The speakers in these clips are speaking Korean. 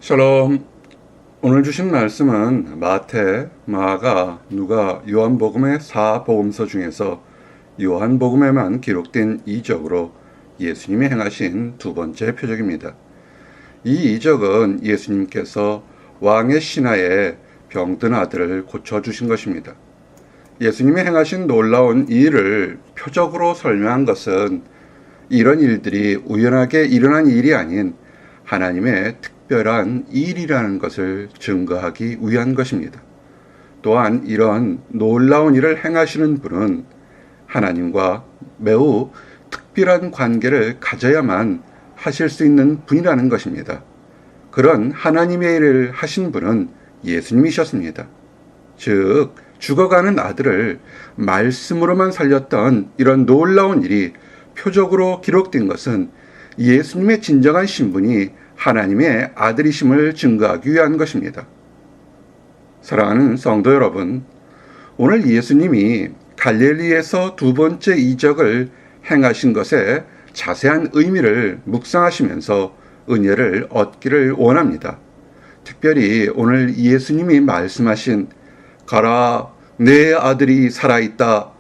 샬롬. 오늘 주신 말씀은 마태, 마가, 누가, 요한복음의 4복음서 중에서 요한복음에만 기록된 이적으로 예수님이 행하신 두 번째 표적입니다. 이 이적은 예수님께서 왕의 신하의 병든 아들을 고쳐주신 것입니다. 예수님이 행하신 놀라운 이 일을 표적으로 설명한 것은 이런 일들이 우연하게 일어난 일이 아닌 하나님의 특별한 일이라는 것을 증거하기 위한 것입니다. 또한 이런 놀라운 일을 행하시는 분은 하나님과 매우 특별한 관계를 가져야만 하실 수 있는 분이라는 것입니다. 그런 하나님의 일을 하신 분은 예수님이셨습니다. 즉, 죽어가는 아들을 말씀으로만 살렸던 이런 놀라운 일이 표적으로 기록된 것은 예수님의 진정한 신분이 하나님의 아들이심을 증거하기 위한 것입니다. 사랑하는 성도 여러분, 오늘 예수님이 갈릴리에서 두 번째 이적을 행하신 것에 자세한 의미를 묵상하시면서 은혜를 얻기를 원합니다. 특별히 오늘 예수님이 말씀하신 가라, 내 아들이 살아있다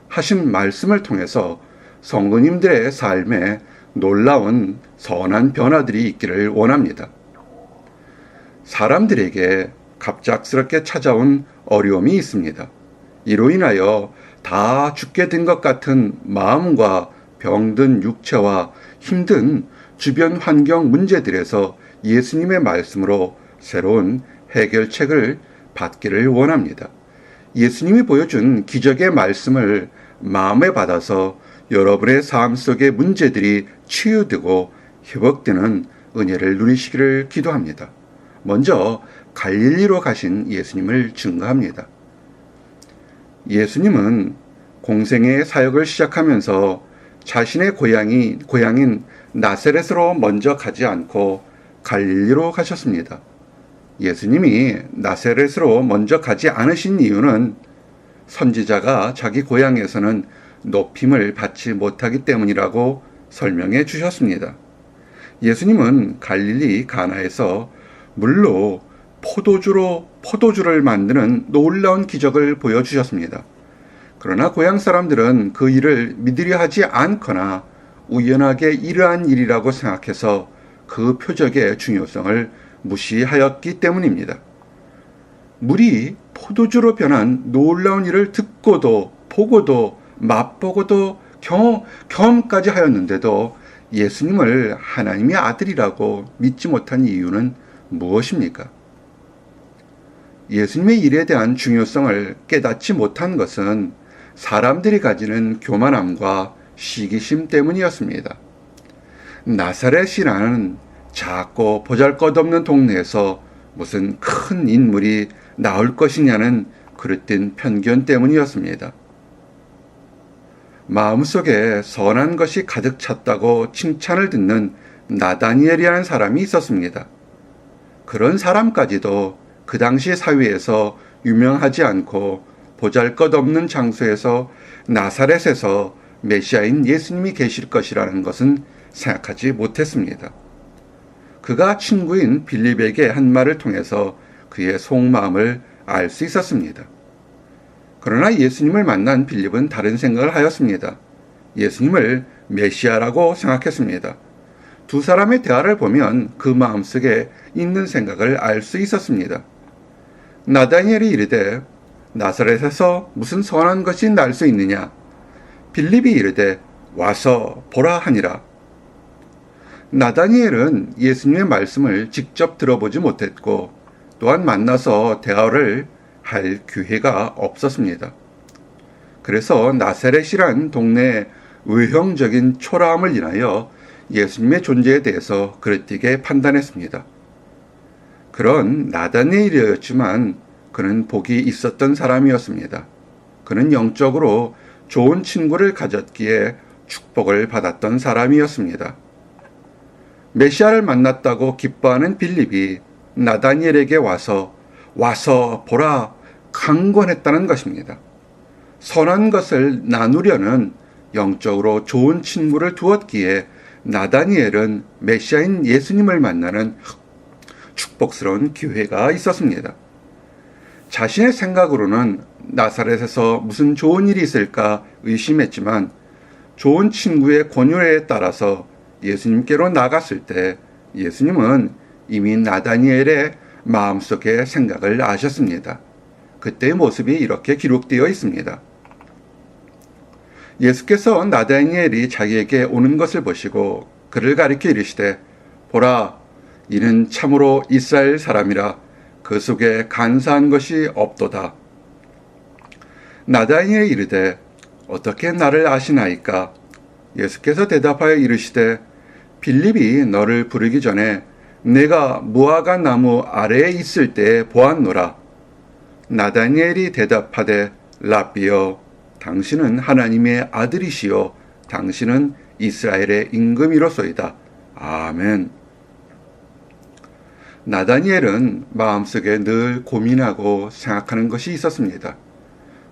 하신 말씀을 통해서 성도님들의 삶에 놀라운 선한 변화들이 있기를 원합니다. 사람들에게 갑작스럽게 찾아온 어려움이 있습니다. 이로 인하여 다 죽게 된 것 같은 마음과 병든 육체와 힘든 주변 환경 문제들에서 예수님의 말씀으로 새로운 해결책을 받기를 원합니다. 예수님이 보여준 기적의 말씀을 마음에 받아서 여러분의 삶 속의 문제들이 치유되고 회복되는 은혜를 누리시기를 기도합니다. 먼저 갈릴리로 가신 예수님을 증거합니다. 예수님은 공생의 사역을 시작하면서 자신의 고향인 나사렛으로 먼저 가지 않고 갈릴리로 가셨습니다. 예수님이 나사렛으로 먼저 가지 않으신 이유는 선지자가 자기 고향에서는 높임을 받지 못하기 때문이라고 설명해 주셨습니다. 예수님은 갈릴리 가나에서 물로 포도주를 만드는 놀라운 기적을 보여주셨습니다. 그러나 고향 사람들은 그 일을 믿으려 하지 않거나 우연하게 이러한 일이라고 생각해서 그 표적의 중요성을 무시하였기 때문입니다. 물이 포도주로 변한 놀라운 일을 듣고도 보고도 맛보고도 경험까지 하였는데도 예수님을 하나님의 아들이라고 믿지 못한 이유는 무엇입니까? 예수님의 일에 대한 중요성을 깨닫지 못한 것은 사람들이 가지는 교만함과 시기심 때문이었습니다. 나사렛이라는 작고 보잘것없는 동네에서 무슨 큰 인물이 나올 것이냐는 그릇된 편견 때문이었습니다. 마음속에 선한 것이 가득 찼다고 칭찬을 듣는 나다니엘이라는 사람이 있었습니다. 그런 사람까지도 그 당시 사회에서 유명하지 않고 보잘것없는 장소에서 나사렛에서 메시아인 예수님이 계실 것이라는 것은 생각하지 못했습니다. 그가 친구인 빌립에게 한 말을 통해서 그의 속마음을 알 수 있었습니다. 그러나 예수님을 만난 빌립은 다른 생각을 하였습니다. 예수님을 메시아라고 생각했습니다. 두 사람의 대화를 보면 그 마음속에 있는 생각을 알 수 있었습니다. 나다니엘이 이르되 나사렛에서 무슨 선한 것이 날 수 있느냐? 빌립이 이르되 와서 보라 하니라. 나다니엘은 예수님의 말씀을 직접 들어보지 못했고 또한 만나서 대화를 할 기회가 없었습니다. 그래서 나사렛이란 동네의 외형적인 초라함을 인하여 예수님의 존재에 대해서 그릇되게 판단했습니다. 그런 나다니엘이었지만 그는 복이 있었던 사람이었습니다. 그는 영적으로 좋은 친구를 가졌기에 축복을 받았던 사람이었습니다. 메시아를 만났다고 기뻐하는 빌립이 나다니엘에게 와서 보라 강권했다는 것입니다. 선한 것을 나누려는 영적으로 좋은 친구를 두었기에 나다니엘은 메시아인 예수님을 만나는 축복스러운 기회가 있었습니다. 자신의 생각으로는 나사렛에서 무슨 좋은 일이 있을까 의심했지만 좋은 친구의 권유에 따라서 예수님께로 나갔을 때 예수님은 이미 나다니엘의 마음속의 생각을 아셨습니다. 그때의 모습이 이렇게 기록되어 있습니다. 예수께서 나다니엘이 자기에게 오는 것을 보시고 그를 가리켜 이르시되 보라 이는 참으로 이스라엘 사람이라 그 속에 간사한 것이 없도다. 나다니엘이 이르되 어떻게 나를 아시나이까? 예수께서 대답하여 이르시되 빌립이 너를 부르기 전에 내가 무화과 나무 아래에 있을 때에 보았노라. 나다니엘이 대답하되 라비여 당신은 하나님의 아들이시요 당신은 이스라엘의 임금이로소이다. 아멘. 나다니엘은 마음속에 늘 고민하고 생각하는 것이 있었습니다.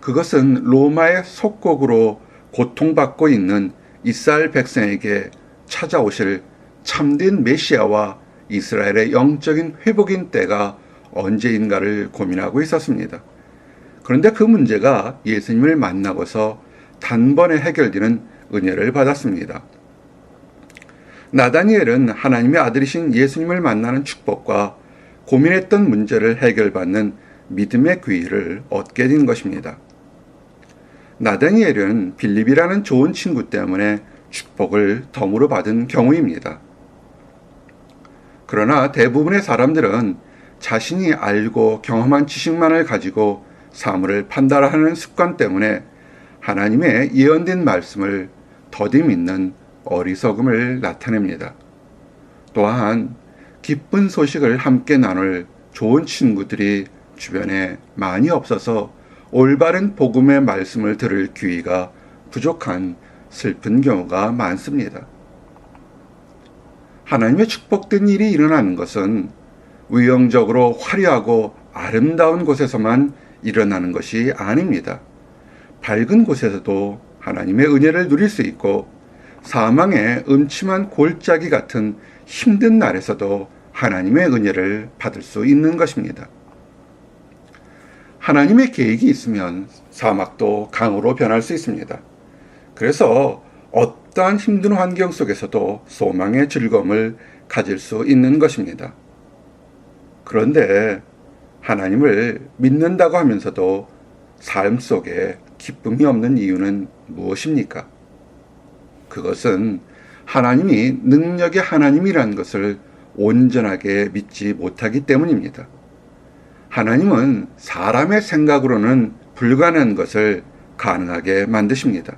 그것은 로마의 속국으로 고통받고 있는 이스라엘 백성에게 찾아오실 참된 메시아와 이스라엘의 영적인 회복인 때가 언제인가를 고민하고 있었습니다. 그런데 그 문제가 예수님을 만나고서 단번에 해결되는 은혜를 받았습니다. 나다니엘은 하나님의 아들이신 예수님을 만나는 축복과 고민했던 문제를 해결받는 믿음의 기회를 얻게 된 것입니다. 나다니엘은 빌립이라는 좋은 친구 때문에 축복을 덤으로 받은 경우입니다. 그러나 대부분의 사람들은 자신이 알고 경험한 지식만을 가지고 사물을 판단하는 습관 때문에 하나님의 예언된 말씀을 더디 믿는 어리석음을 나타냅니다. 또한 기쁜 소식을 함께 나눌 좋은 친구들이 주변에 많이 없어서 올바른 복음의 말씀을 들을 기회가 부족한 슬픈 경우가 많습니다. 하나님의 축복된 일이 일어나는 것은 위형적으로 화려하고 아름다운 곳에서만 일어나는 것이 아닙니다. 밝은 곳에서도 하나님의 은혜를 누릴 수 있고 사망의 음침한 골짜기 같은 힘든 날에서도 하나님의 은혜를 받을 수 있는 것입니다. 하나님의 계획이 있으면 사막도 강으로 변할 수 있습니다. 그래서 어떠한 힘든 환경 속에서도 소망의 즐거움을 가질 수 있는 것입니다. 그런데 하나님을 믿는다고 하면서도 삶 속에 기쁨이 없는 이유는 무엇입니까? 그것은 하나님이 능력의 하나님이라는 것을 온전하게 믿지 못하기 때문입니다. 하나님은 사람의 생각으로는 불가능한 것을 가능하게 만드십니다.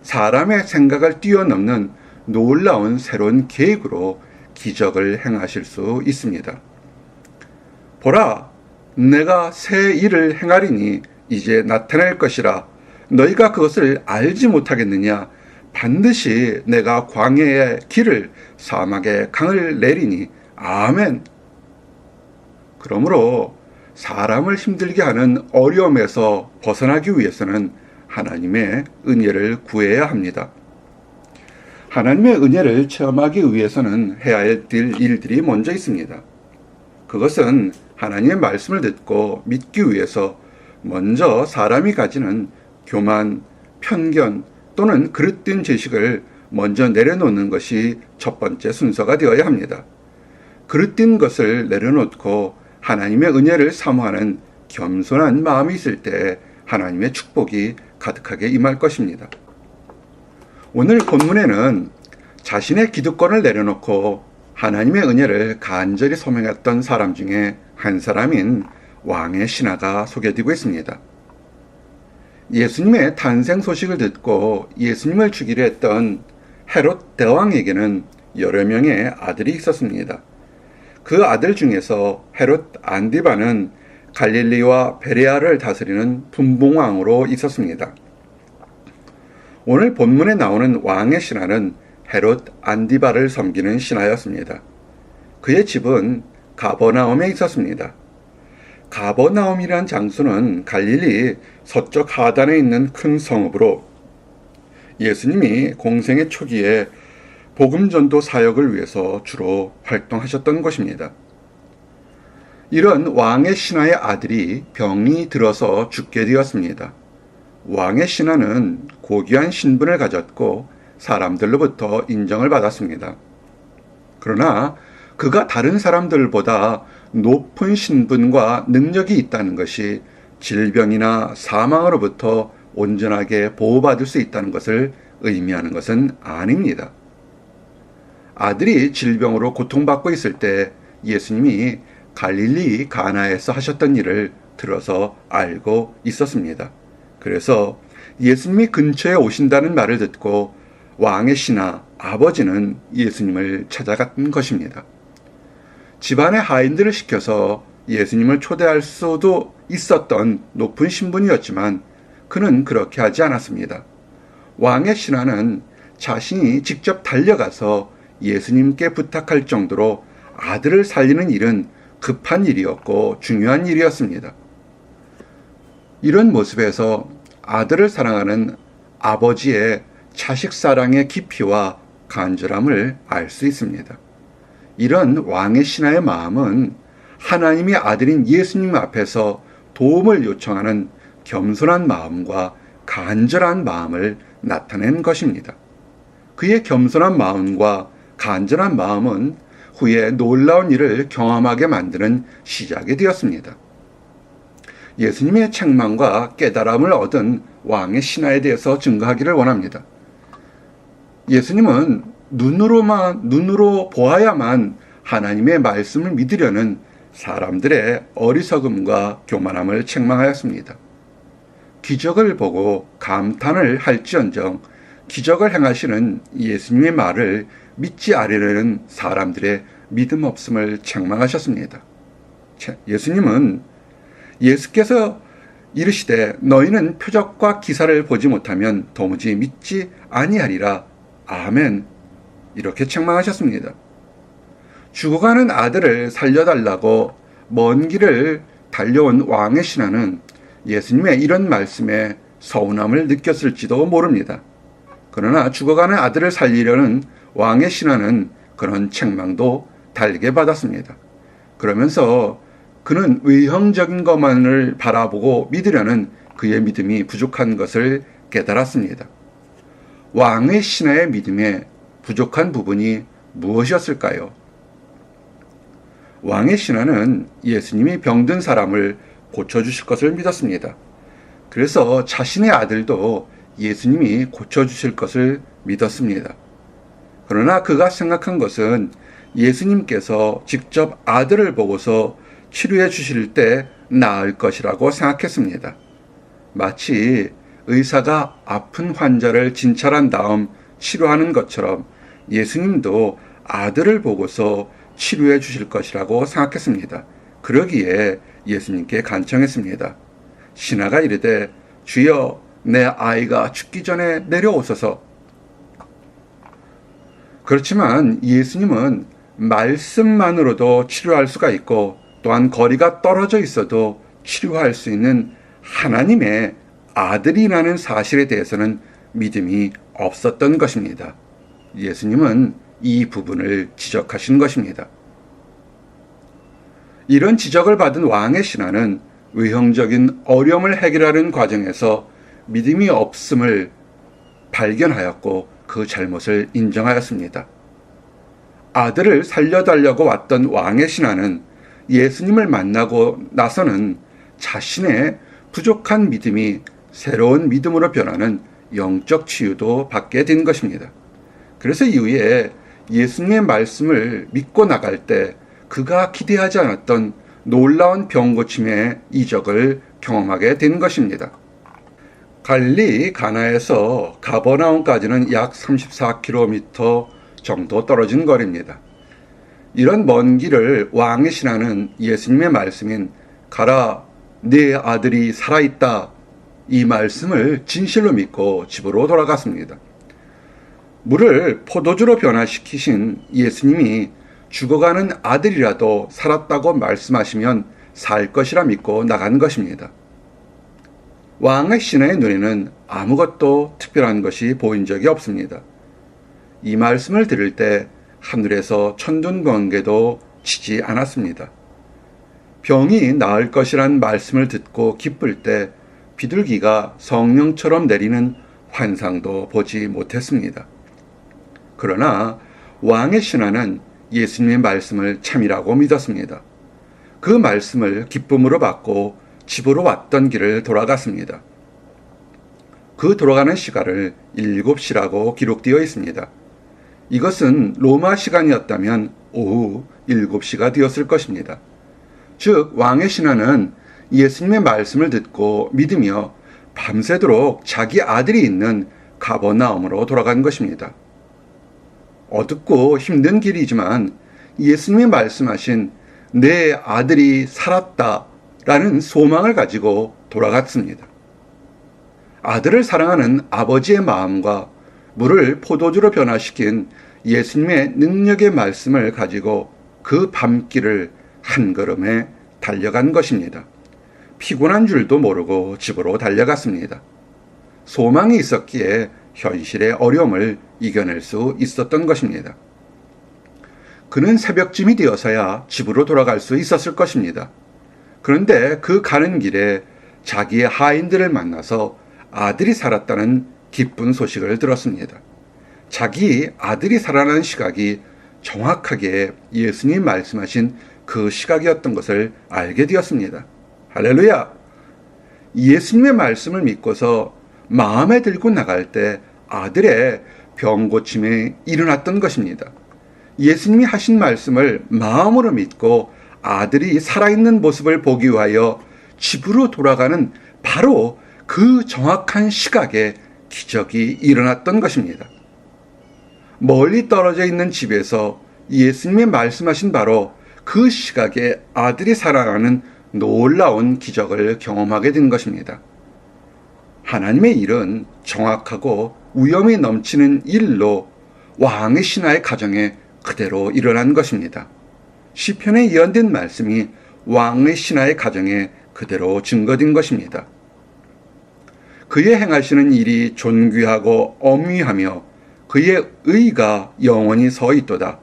사람의 생각을 뛰어넘는 놀라운 새로운 계획으로 기적을 행하실 수 있습니다. 보라, 내가 새 일을 행하리니 이제 나타날 것이라. 너희가 그것을 알지 못하겠느냐? 반드시 내가 광야의 길을 사막의 강을 내리니. 아멘. 그러므로 사람을 힘들게 하는 어려움에서 벗어나기 위해서는 하나님의 은혜를 구해야 합니다. 하나님의 은혜를 체험하기 위해서는 해야 할 일들이 먼저 있습니다. 그것은 하나님의 말씀을 듣고 믿기 위해서 먼저 사람이 가지는 교만, 편견 또는 그릇된 지식을 먼저 내려놓는 것이 첫 번째 순서가 되어야 합니다. 그릇된 것을 내려놓고 하나님의 은혜를 사모하는 겸손한 마음이 있을 때 하나님의 축복이 가득하게 임할 것입니다. 오늘 본문에는 자신의 기득권을 내려놓고 하나님의 은혜를 간절히 소명했던 사람 중에 한 사람인 왕의 신하가 소개되고 있습니다. 예수님의 탄생 소식을 듣고 예수님을 죽이려 했던 헤롯 대왕에게는 여러 명의 아들이 있었습니다. 그 아들 중에서 헤롯 안디바는 갈릴리와 베레아를 다스리는 분봉왕으로 있었습니다. 오늘 본문에 나오는 왕의 신하는 헤롯 안디바를 섬기는 신하였습니다. 그의 집은 가버나움에 있었습니다. 가버나움이란 장소는 갈릴리 서쪽 하단에 있는 큰 성읍으로 예수님이 공생의 초기에 복음 전도 사역을 위해서 주로 활동하셨던 곳입니다. 이런 왕의 신하의 아들이 병이 들어서 죽게 되었습니다. 왕의 신하는 고귀한 신분을 가졌고 사람들로부터 인정을 받았습니다. 그러나 그가 다른 사람들보다 높은 신분과 능력이 있다는 것이 질병이나 사망으로부터 온전하게 보호받을 수 있다는 것을 의미하는 것은 아닙니다. 아들이 질병으로 고통받고 있을 때 예수님이 갈릴리 가나에서 하셨던 일을 들어서 알고 있었습니다. 그래서 예수님이 근처에 오신다는 말을 듣고 왕의 신하 아버지는 예수님을 찾아간 것입니다. 집안의 하인들을 시켜서 예수님을 초대할 수도 있었던 높은 신분이었지만 그는 그렇게 하지 않았습니다. 왕의 신하는 자신이 직접 달려가서 예수님께 부탁할 정도로 아들을 살리는 일은 급한 일이었고 중요한 일이었습니다. 이런 모습에서 아들을 사랑하는 아버지의 자식 사랑의 깊이와 간절함을 알 수 있습니다. 이런 왕의 신하의 마음은 하나님의 아들인 예수님 앞에서 도움을 요청하는 겸손한 마음과 간절한 마음을 나타낸 것입니다. 그의 겸손한 마음과 간절한 마음은 후에 놀라운 일을 경험하게 만드는 시작이 되었습니다. 예수님의 책망과 깨달음을 얻은 왕의 신하에 대해서 증거하기를 원합니다. 예수님은 눈으로 보아야만 하나님의 말씀을 믿으려는 사람들의 어리석음과 교만함을 책망하였습니다. 기적을 보고 감탄을 할지언정 기적을 행하시는 예수님의 말을 믿지 않으려는 사람들의 믿음 없음을 책망하셨습니다. 예수님은 예수께서 이르시되 너희는 표적과 기사를 보지 못하면 도무지 믿지 아니하리라. 아멘. 이렇게 책망하셨습니다. 죽어가는 아들을 살려달라고 먼 길을 달려온 왕의 신하는 예수님의 이런 말씀에 서운함을 느꼈을지도 모릅니다. 그러나 죽어가는 아들을 살리려는 왕의 신하는 그런 책망도 달게 받았습니다. 그러면서 그는 외형적인 것만을 바라보고 믿으려는 그의 믿음이 부족한 것을 깨달았습니다. 왕의 신하의 믿음에 부족한 부분이 무엇이었을까요? 왕의 신하는 예수님이 병든 사람을 고쳐주실 것을 믿었습니다. 그래서 자신의 아들도 예수님이 고쳐주실 것을 믿었습니다. 그러나 그가 생각한 것은 예수님께서 직접 아들을 보고서 치료해 주실 때 나을 것이라고 생각했습니다. 마치 의사가 아픈 환자를 진찰한 다음 치료하는 것처럼 예수님도 아들을 보고서 치료해 주실 것이라고 생각했습니다. 그러기에 예수님께 간청했습니다. 신하가 이르되 주여 내 아이가 죽기 전에 내려오소서. 그렇지만 예수님은 말씀만으로도 치료할 수가 있고 또한 거리가 떨어져 있어도 치료할 수 있는 하나님의 아들이라는 사실에 대해서는 믿음이 없었던 것입니다. 예수님은 이 부분을 지적하신 것입니다. 이런 지적을 받은 왕의 신하는 외형적인 어려움을 해결하는 과정에서 믿음이 없음을 발견하였고 그 잘못을 인정하였습니다. 아들을 살려달라고 왔던 왕의 신하는 예수님을 만나고 나서는 자신의 부족한 믿음이 새로운 믿음으로 변하는 영적 치유도 받게 된 것입니다. 그래서 이후에 예수님의 말씀을 믿고 나갈 때 그가 기대하지 않았던 놀라운 병고침의 이적을 경험하게 된 것입니다. 갈릴리 가나에서 가버나움까지는 약 34km 정도 떨어진 거리입니다. 이런 먼 길을 왕의 신하는 예수님의 말씀인 가라 네 아들이 살아있다 이 말씀을 진실로 믿고 집으로 돌아갔습니다. 물을 포도주로 변화시키신 예수님이 죽어가는 아들이라도 살았다고 말씀하시면 살 것이라 믿고 나간 것입니다. 왕의 신하의 눈에는 아무것도 특별한 것이 보인 적이 없습니다. 이 말씀을 들을 때 하늘에서 천둥 번개도 치지 않았습니다. 병이 나을 것이란 말씀을 듣고 기쁠 때 비둘기가 성령처럼 내리는 환상도 보지 못했습니다. 그러나 왕의 신하는 예수님의 말씀을 참이라고 믿었습니다. 그 말씀을 기쁨으로 받고 집으로 왔던 길을 돌아갔습니다. 그 돌아가는 시간을 7시라고 기록되어 있습니다. 이것은 로마 시간이었다면 오후 7시가 되었을 것입니다. 즉 왕의 신하는 예수님의 말씀을 듣고 믿으며 밤새도록 자기 아들이 있는 가버나움으로 돌아간 것입니다. 어둡고 힘든 길이지만 예수님이 말씀하신 내 아들이 살았다라는 소망을 가지고 돌아갔습니다. 아들을 사랑하는 아버지의 마음과 물을 포도주로 변화시킨 예수님의 능력의 말씀을 가지고 그 밤길을 한 걸음에 달려간 것입니다. 피곤한 줄도 모르고 집으로 달려갔습니다. 소망이 있었기에 현실의 어려움을 이겨낼 수 있었던 것입니다. 그는 새벽쯤이 되어서야 집으로 돌아갈 수 있었을 것입니다. 그런데 그 가는 길에 자기의 하인들을 만나서 아들이 살았다는 기쁜 소식을 들었습니다. 자기 아들이 살아난 시각이 정확하게 예수님 말씀하신 그 시각이었던 것을 알게 되었습니다. 할렐루야! 예수님의 말씀을 믿고서 마음에 들고 나갈 때 아들의 병고침이 일어났던 것입니다. 예수님이 하신 말씀을 마음으로 믿고 아들이 살아있는 모습을 보기 위하여 집으로 돌아가는 바로 그 정확한 시각에 기적이 일어났던 것입니다. 멀리 떨어져 있는 집에서 예수님이 말씀하신 바로 그 시각에 아들이 살아나는 놀라운 기적을 경험하게 된 것입니다. 하나님의 일은 정확하고 위엄이 넘치는 일로 왕의 신하의 가정에 그대로 일어난 것입니다. 시편에 예언된 말씀이 왕의 신하의 가정에 그대로 증거된 것입니다. 그의 행하시는 일이 존귀하고 엄위하며 그의 의가 영원히 서 있도다.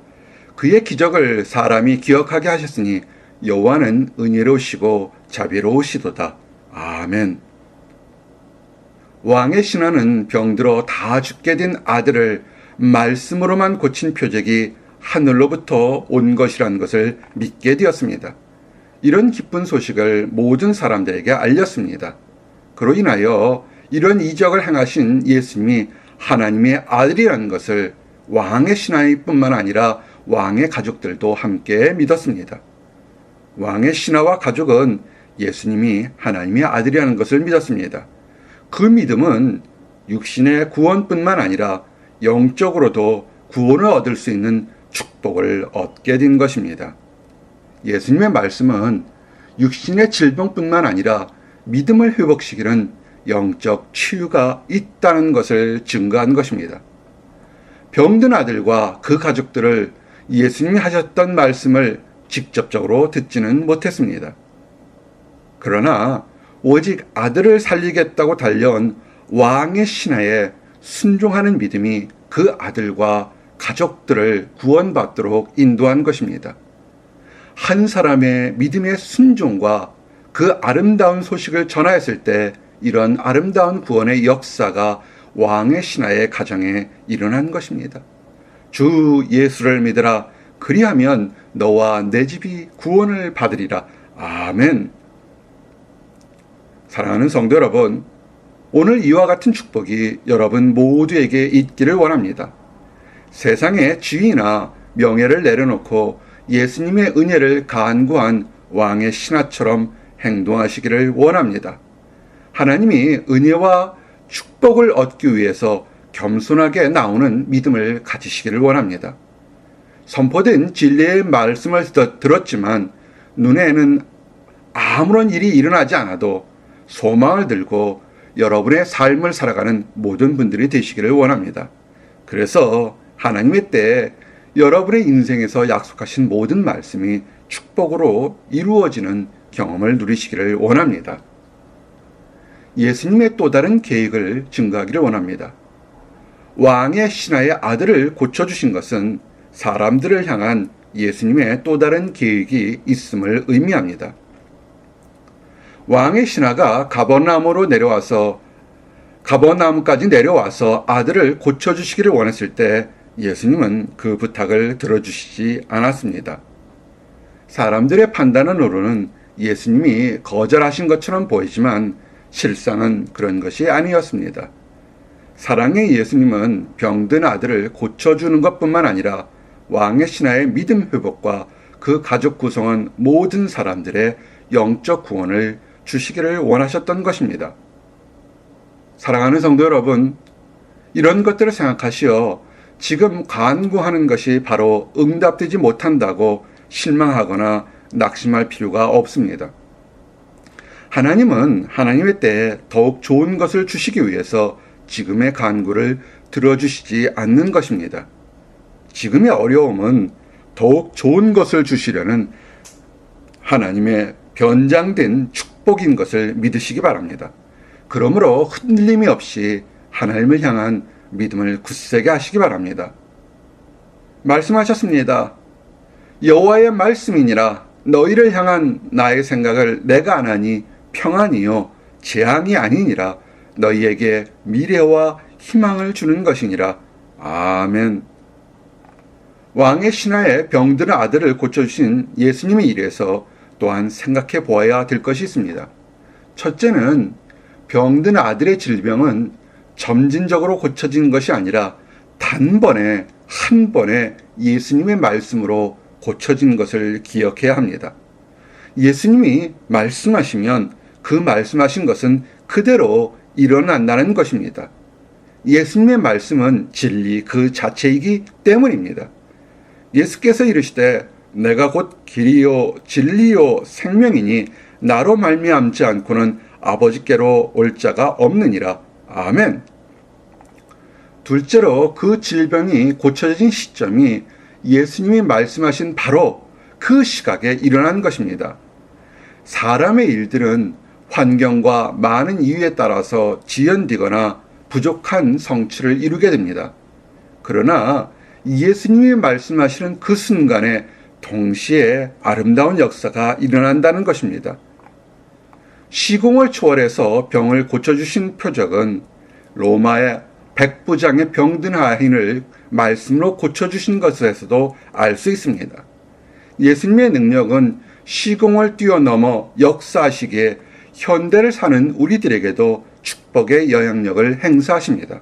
그의 기적을 사람이 기억하게 하셨으니 여호와는 은혜로우시고 자비로우시도다. 아멘. 왕의 신하는 병들어 다 죽게 된 아들을 말씀으로만 고친 표적이 하늘로부터 온 것이라는 것을 믿게 되었습니다. 이런 기쁜 소식을 모든 사람들에게 알렸습니다. 그로 인하여 이런 이적을 행하신 예수님이 하나님의 아들이라는 것을 왕의 신하뿐만 아니라 왕의 가족들도 함께 믿었습니다. 왕의 신하와 가족은 예수님이 하나님의 아들이라는 것을 믿었습니다. 그 믿음은 육신의 구원뿐만 아니라 영적으로도 구원을 얻을 수 있는 축복을 얻게 된 것입니다. 예수님의 말씀은 육신의 질병뿐만 아니라 믿음을 회복시키는 영적 치유가 있다는 것을 증거한 것입니다. 병든 아들과 그 가족들을 예수님이 하셨던 말씀을 직접적으로 듣지는 못했습니다. 그러나 오직 아들을 살리겠다고 달려온 왕의 신하에 순종하는 믿음이 그 아들과 가족들을 구원받도록 인도한 것입니다. 한 사람의 믿음의 순종과 그 아름다운 소식을 전하였을 때 이런 아름다운 구원의 역사가 왕의 신하의 가정에 일어난 것입니다. 주 예수를 믿으라. 그리하면 너와 내 집이 구원을 받으리라. 아멘. 사랑하는 성도 여러분, 오늘 이와 같은 축복이 여러분 모두에게 있기를 원합니다. 세상의 지위나 명예를 내려놓고 예수님의 은혜를 간구한 왕의 신하처럼 행동하시기를 원합니다. 하나님이 은혜와 축복을 얻기 위해서 겸손하게 나오는 믿음을 가지시기를 원합니다. 선포된 진리의 말씀을 들었지만 눈에는 아무런 일이 일어나지 않아도 소망을 들고 여러분의 삶을 살아가는 모든 분들이 되시기를 원합니다. 그래서 하나님의 때에 여러분의 인생에서 약속하신 모든 말씀이 축복으로 이루어지는 경험을 누리시기를 원합니다. 예수님의 또 다른 계획을 증거하기를 원합니다. 왕의 신하의 아들을 고쳐주신 것은 사람들을 향한 예수님의 또 다른 계획이 있음을 의미합니다. 왕의 신하가 가버나움까지 내려와서 아들을 고쳐주시기를 원했을 때 예수님은 그 부탁을 들어주시지 않았습니다. 사람들의 판단으로는 예수님이 거절하신 것처럼 보이지만 실상은 그런 것이 아니었습니다. 사랑의 예수님은 병든 아들을 고쳐주는 것뿐만 아니라 왕의 신하의 믿음 회복과 그 가족 구성원 모든 사람들의 영적 구원을 주시기를 원하셨던 것입니다. 사랑하는 성도 여러분, 이런 것들을 생각하시어 지금 간구하는 것이 바로 응답되지 못한다고 실망하거나 낙심할 필요가 없습니다. 하나님은 하나님의 때에 더욱 좋은 것을 주시기 위해서 지금의 간구를 들어주시지 않는 것입니다. 지금의 어려움은 더욱 좋은 것을 주시려는 하나님의 변장된 축복인 것을 믿으시기 바랍니다. 그러므로 흔들림이 없이 하나님을 향한 믿음을 굳세게 하시기 바랍니다. 말씀하셨습니다. 여호와의 말씀이니라. 너희를 향한 나의 생각을 내가 안 하니 평안이요 재앙이 아니니라. 너희에게 미래와 희망을 주는 것이니라. 아멘. 왕의 신하의 병든 아들을 고쳐주신 예수님의 일에서 또한 생각해 보아야 될 것이 있습니다. 첫째는 병든 아들의 질병은 점진적으로 고쳐진 것이 아니라 단번에 한 번에 예수님의 말씀으로 고쳐진 것을 기억해야 합니다. 예수님이 말씀하시면 그 말씀하신 것은 그대로 일어난다는 것입니다. 예수님의 말씀은 진리 그 자체이기 때문입니다. 예수께서 이르시되 내가 곧 길이요 진리요 생명이니 나로 말미암지 않고는 아버지께로 올 자가 없느니라. 아멘. 둘째로 그 질병이 고쳐진 시점이 예수님이 말씀하신 바로 그 시각에 일어난 것입니다. 사람의 일들은 환경과 많은 이유에 따라서 지연되거나 부족한 성취를 이루게 됩니다. 그러나 예수님이 말씀하시는 그 순간에 동시에 아름다운 역사가 일어난다는 것입니다. 시공을 초월해서 병을 고쳐주신 표적은 로마의 백부장의 병든 하인을 말씀으로 고쳐주신 것에서도 알 수 있습니다. 예수님의 능력은 시공을 뛰어넘어 역사하시기에 현대를 사는 우리들에게도 축복의 영향력을 행사하십니다.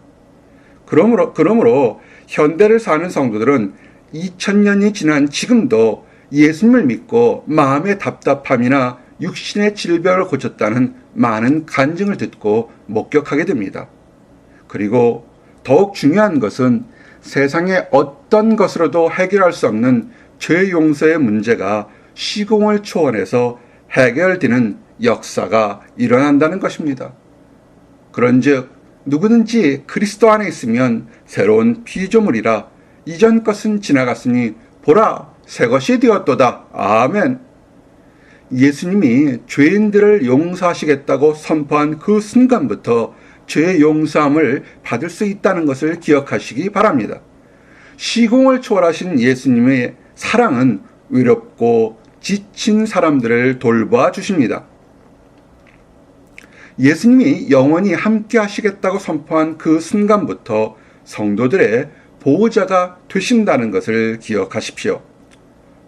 그러므로 현대를 사는 성도들은 2000년이 지난 지금도 예수님을 믿고 마음의 답답함이나 육신의 질병을 고쳤다는 많은 간증을 듣고 목격하게 됩니다. 그리고 더욱 중요한 것은 세상의 어떤 것으로도 해결할 수 없는 죄 용서의 문제가 시공을 초월해서 해결되는 역사가 일어난다는 것입니다. 그런즉 누구든지 그리스도 안에 있으면 새로운 피조물이라 이전 것은 지나갔으니 보라 새 것이 되었도다. 아멘. 예수님이 죄인들을 용서하시겠다고 선포한 그 순간부터 죄의 용서함을 받을 수 있다는 것을 기억하시기 바랍니다. 시공을 초월하신 예수님의 사랑은 외롭고 지친 사람들을 돌봐 주십니다. 예수님이 영원히 함께 하시겠다고 선포한 그 순간부터 성도들의 보호자가 되신다는 것을 기억하십시오.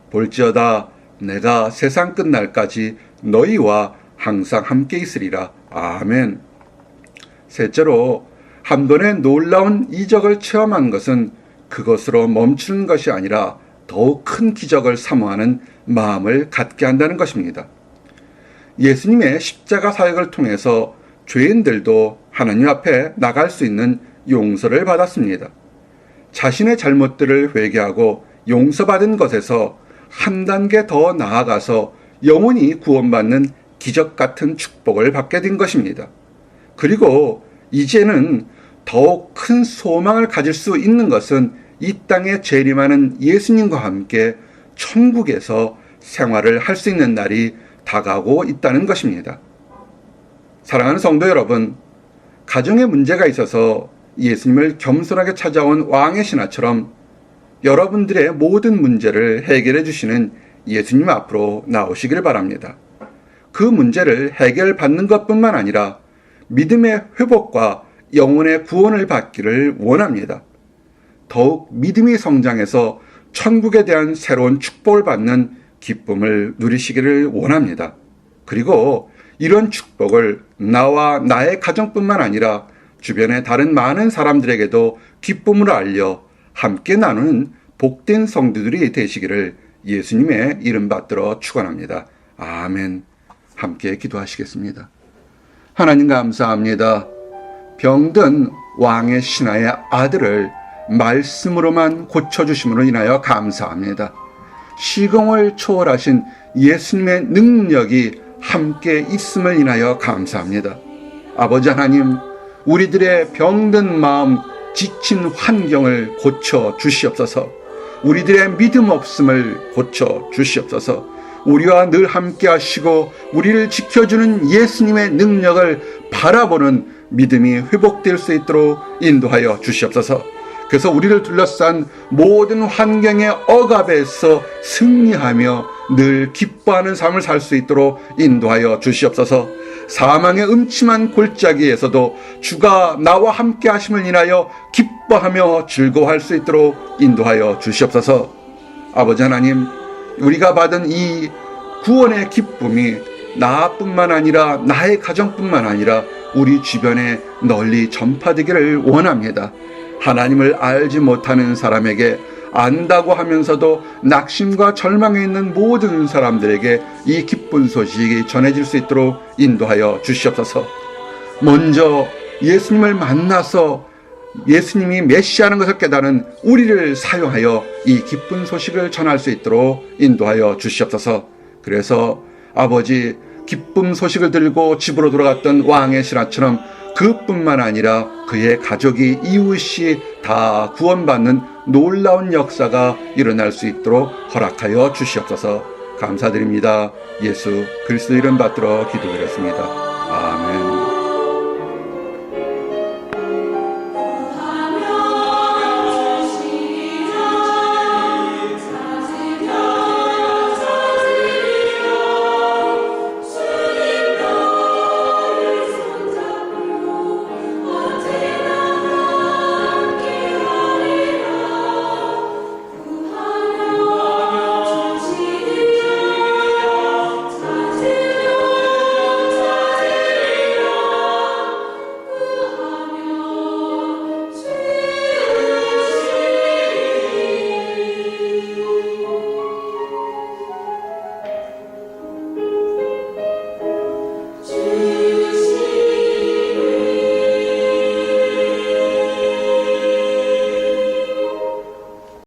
볼지어다 내가 세상 끝날까지 너희와 항상 함께 있으리라. 아멘. 셋째로 한 번의 놀라운 이적을 체험한 것은 그것으로 멈추는 것이 아니라 더욱 큰 기적을 사모하는 마음을 갖게 한다는 것입니다. 예수님의 십자가 사역을 통해서 죄인들도 하나님 앞에 나갈 수 있는 용서를 받았습니다. 자신의 잘못들을 회개하고 용서받은 것에서 한 단계 더 나아가서 영원히 구원받는 기적 같은 축복을 받게 된 것입니다. 그리고 이제는 더욱 큰 소망을 가질 수 있는 것은 이 땅에 재림하는 예수님과 함께 천국에서 생활을 할 수 있는 날이 다가오고 있다는 것입니다. 사랑하는 성도 여러분, 가정에 문제가 있어서 예수님을 겸손하게 찾아온 왕의 신하처럼 여러분들의 모든 문제를 해결해 주시는 예수님 앞으로 나오시길 바랍니다. 그 문제를 해결받는 것뿐만 아니라 믿음의 회복과 영혼의 구원을 받기를 원합니다. 더욱 믿음이 성장해서 천국에 대한 새로운 축복을 받는 기쁨을 누리시기를 원합니다. 그리고 이런 축복을 나와 나의 가정뿐만 아니라 주변의 다른 많은 사람들에게도 기쁨으로 알려 함께 나누는 복된 성도들이 되시기를 예수님의 이름 받들어 축원합니다. 아멘. 함께 기도하시겠습니다. 하나님 감사합니다. 병든 왕의 신하의 아들을 말씀으로만 고쳐주심으로 인하여 감사합니다. 시공을 초월하신 예수님의 능력이 함께 있음을 인하여 감사합니다. 아버지 하나님, 우리들의 병든 마음, 지친 환경을 고쳐 주시옵소서. 우리들의 믿음 없음을 고쳐 주시옵소서. 우리와 늘 함께 하시고 우리를 지켜주는 예수님의 능력을 바라보는 믿음이 회복될 수 있도록 인도하여 주시옵소서. 그래서 우리를 둘러싼 모든 환경의 억압에서 승리하며 늘 기뻐하는 삶을 살 수 있도록 인도하여 주시옵소서. 사망의 음침한 골짜기에서도 주가 나와 함께 하심을 인하여 기뻐하며 즐거워할 수 있도록 인도하여 주시옵소서. 아버지 하나님, 우리가 받은 이 구원의 기쁨이 나뿐만 아니라 나의 가정뿐만 아니라 우리 주변에 널리 전파되기를 원합니다. 하나님을 알지 못하는 사람에게 안다고 하면서도 낙심과 절망에 있는 모든 사람들에게 이 기쁜 소식이 전해질 수 있도록 인도하여 주시옵소서. 먼저 예수님을 만나서 예수님이 메시아라는 것을 깨달은 우리를 사용하여 이 기쁜 소식을 전할 수 있도록 인도하여 주시옵소서. 그래서 아버지, 기쁨 소식을 들고 집으로 돌아갔던 왕의 신하처럼 그뿐만 아니라 그의 가족이, 이웃이 다 구원받는 놀라운 역사가 일어날 수 있도록 허락하여 주시옵소서. 감사드립니다. 예수 그리스도 이름 받들어 기도드렸습니다. 아멘.